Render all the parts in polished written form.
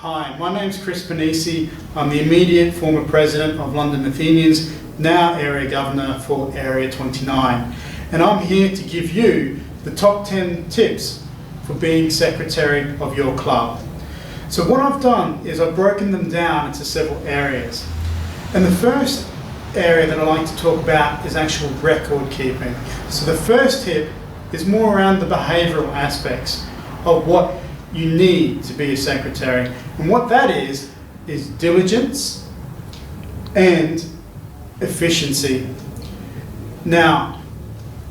Hi, my name is Chris Panisi. I'm the immediate former president of London Athenians, now area governor for Area 29. And I'm here to give you the top 10 tips for being secretary of your club. So what I've done is I've broken them down into several areas. And the first area that I like to talk about is actual record keeping. So the first tip is more around the behavioural aspects of what you need to be a secretary. And what that is diligence and efficiency. Now,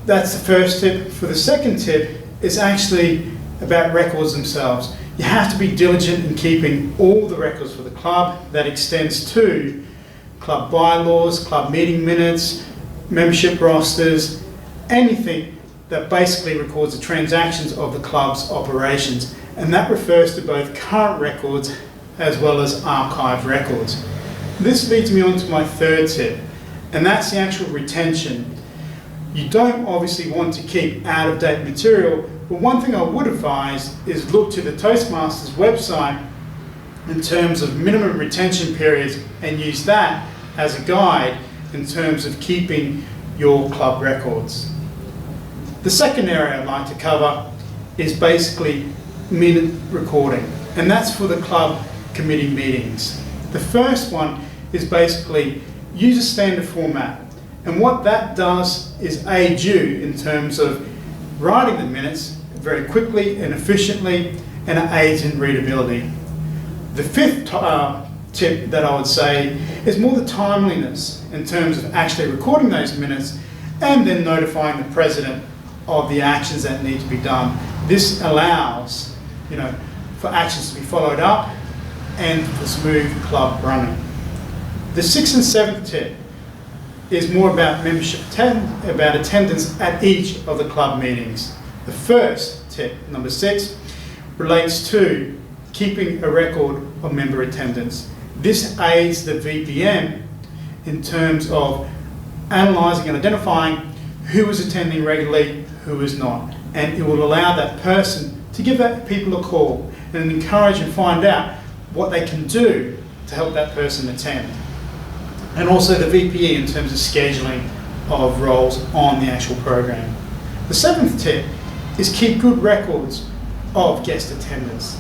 that's the first tip. For the second tip, it's actually about records themselves. You have to be diligent in keeping all the records for the club. That extends to club bylaws, club meeting minutes, membership rosters, anything that basically records the transactions of the club's operations. And that refers to both current records as well as archived records. This leads me on to my third tip, and that's the actual retention. You don't obviously want to keep out-of-date material, but one thing I would advise is look to the Toastmasters website in terms of minimum retention periods and use that as a guide in terms of keeping your club records. The second area I'd like to cover is basically minute recording, and that's for the club committee meetings. The first one is basically use a standard format, and what that does is aid you in terms of writing the minutes very quickly and efficiently, and it aids in readability. The fifth tip that I would say is more the timeliness in terms of actually recording those minutes and then notifying the president of the actions that need to be done. This allows for actions to be followed up and for smooth club running. The sixth and seventh tip is more about membership, about attendance at each of the club meetings. The first tip, number 6, relates to keeping a record of member attendance. This aids the VPM in terms of analysing and identifying who is attending regularly, who is not, and it will allow that person to give that people a call and encourage and find out what they can do to help that person attend. And also the VPE in terms of scheduling of roles on the actual program. The seventh tip is keep good records of guest attendance.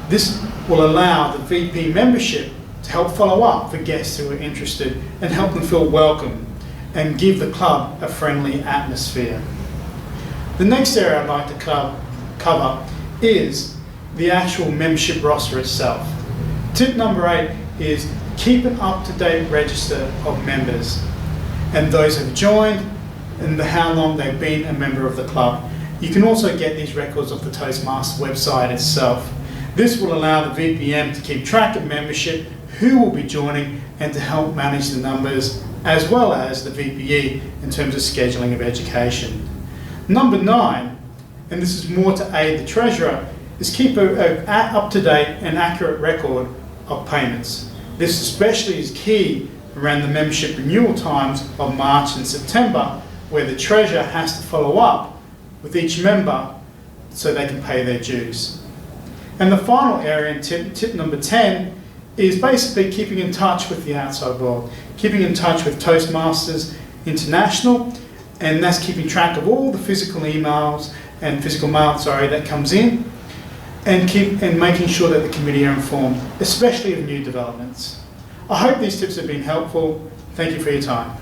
This will allow the VP membership to help follow up for guests who are interested and help them feel welcome and give the club a friendly atmosphere. The next area I'd like to cover is the actual membership roster itself. Tip number 8 is keep an up-to-date register of members and those who have joined and how long they've been a member of the club. You can also get these records off the Toastmasters website itself. This will allow the VPM to keep track of membership, who will be joining, and to help manage the numbers, as well as the VPE in terms of scheduling of education. Number 9, and this is more to aid the treasurer, is keep an up-to-date and accurate record of payments. This especially is key around the membership renewal times of March and September, where the treasurer has to follow up with each member so they can pay their dues. And the final area, and tip number 10, is basically keeping in touch with the outside world, keeping in touch with Toastmasters International, and that's keeping track of all the physical emails and physical mail, that comes in, and making sure that the committee are informed, especially of new developments. I hope these tips have been helpful. Thank you for your time.